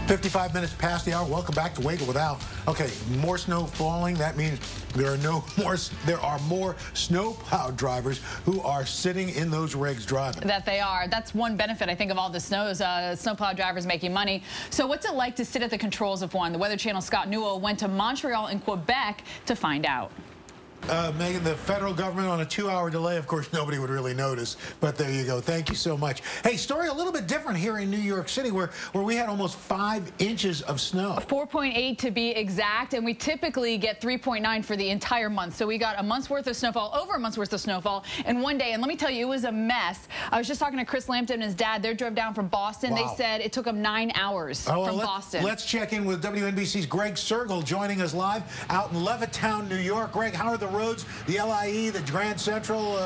55 minutes past the hour. Welcome back to Wake Up with Al. Okay, more snow falling. That means there are more snowplow drivers who are sitting in those rigs driving. That they are. That's one benefit, I think, of all the snowplow drivers making money. So what's it like to sit at the controls of one? The Weather Channel's Scott Newell went to Montreal in Quebec to find out. Megan, the federal government on a 2-hour delay, of course, nobody would really notice. But there you go. Thank you so much. Hey, story a little bit different here in New York City, where we had almost 5 inches of snow. 4.8 to be exact, and we typically get 3.9 for the entire month. So we got a month's worth of snowfall, over a month's worth of snowfall in one day. And let me tell you, it was a mess. I was just talking to Chris Lampton and his dad. They drove down from Boston. Wow. They said it took them 9 hours from Boston. Let's check in with WNBC's Greg Sergel joining us live out in Levittown, New York. Greg, how are the roads? The LIE, the Grand Central,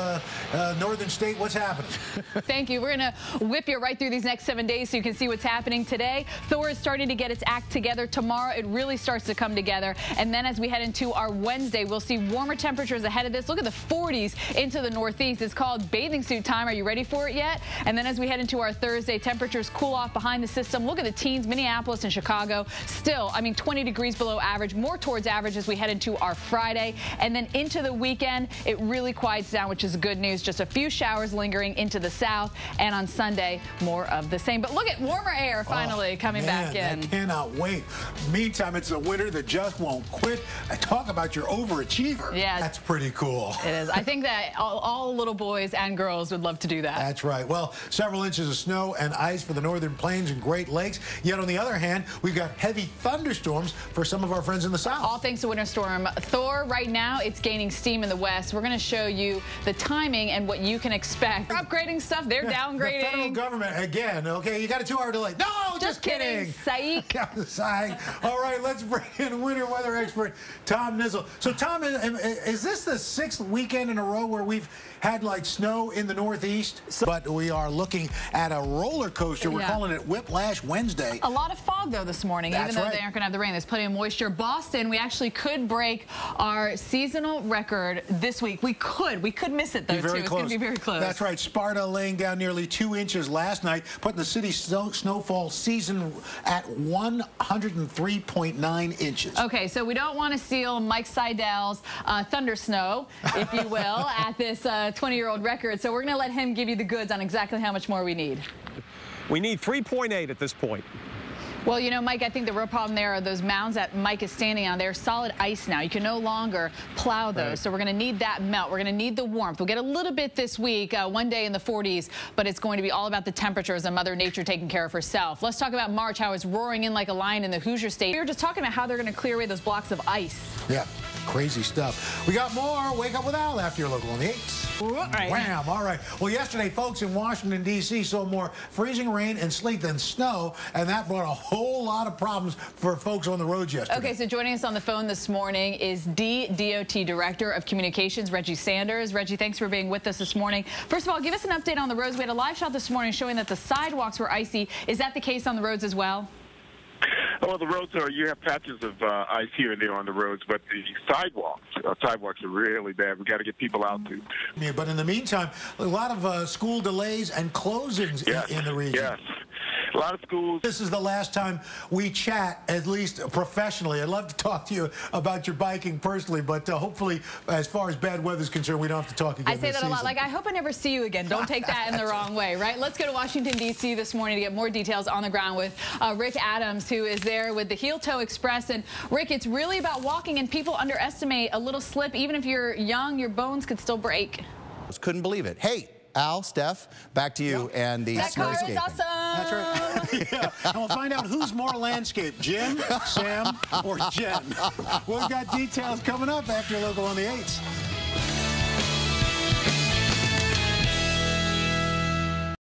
Northern State, what's happening? Thank you. We're going to whip you right through these next 7 days so you can see what's happening today. Thor is starting to get its act together. Tomorrow, it really starts to come together. And then as we head into our Wednesday, we'll see warmer temperatures ahead of this. Look at the 40s into the Northeast. It's called bathing suit time. Are you ready for it yet? And then as we head into our Thursday, temperatures cool off behind the system. Look at the teens, Minneapolis and Chicago. Still, 20 degrees below average, more towards average as we head into our Friday. And then into the weekend, it really quiets down, which is good news. Just a few showers lingering into the south, and on Sunday, more of the same. But look at warmer air finally coming back in. I cannot wait. Meantime, it's a winter that just won't quit. Talk about your overachiever. Yeah. That's pretty cool. It is. I think that all little boys and girls would love to do that. That's right. Well, several inches of snow and ice for the northern plains and Great Lakes. Yet on the other hand, we've got heavy thunderstorms for some of our friends in the south. All thanks to Winter Storm Thor. Right now, it's gaining steam in the west. We're going to show you the timing and what you can expect. They're upgrading stuff. They're downgrading. The federal government, again, okay, you got a 2-hour delay. No, just kidding. Psych. All right, let's bring in winter weather expert Tom Nizzle. So, Tom, is this the 6th weekend in a row where we've had, like, snow in the Northeast? But we are looking at a roller coaster. We're calling it Whiplash Wednesday. A lot of fog, though, this morning, even though they aren't going to have the rain. There's plenty of moisture. Boston, we actually could break our seasonal record this week. We could miss it, though, too. It's going to be very close. That's right. Sparta laying down nearly 2 inches last night, putting the city's snowfall season at 103.9 inches. Okay, so we don't want to steal Mike Seidel's thunder snow, if you will, at this 20-year-old record. So we're going to let him give you the goods on exactly how much more we need. We need 3.8 at this point. Well, you know, Mike, I think the real problem there are those mounds that Mike is standing on. They're solid ice now. You can no longer plow those. Right. So we're going to need that melt. We're going to need the warmth. We'll get a little bit this week, one day in the 40s, but it's going to be all about the temperatures and Mother Nature taking care of herself. Let's talk about March, how it's roaring in like a lion in the Hoosier State. We were just talking about how they're going to clear away those blocks of ice. Yeah, crazy stuff. We got more Wake Up with Al after your local on the 8s. Right. Wham! All right. Well, yesterday, folks in Washington, D.C. saw more freezing rain and sleet than snow, and that brought a whole lot of problems for folks on the roads yesterday. Okay, so joining us on the phone this morning is DOT Director of Communications, Reggie Sanders. Reggie, thanks for being with us this morning. First of all, give us an update on the roads. We had a live shot this morning showing that the sidewalks were icy. Is that the case on the roads as well? Well, the roads you have patches of ice here and there on the roads, but the sidewalks are really bad. We got to get people out to. Yeah, but in the meantime, a lot of school delays and closings in the region. Yes. A lot of schools. This is the last time we chat, at least professionally. I'd love to talk to you about your biking personally, but hopefully, as far as bad weather is concerned, we don't have to talk again. I say that a lot. Like, I hope I never see you again. Don't take that in the wrong way, right? Let's go to Washington, D.C. this morning to get more details on the ground with Rick Adams, who is there with the Heel Toe Express. And Rick, it's really about walking, and people underestimate a little slip. Even if you're young, your bones could still break. Couldn't believe it. Hey, Al, Steph, back to you and the snowscaping. That car is awesome. That's right. And we'll find out who's more landscape, Jim, Sam, or Jen. We've got details coming up after your local on the 8s.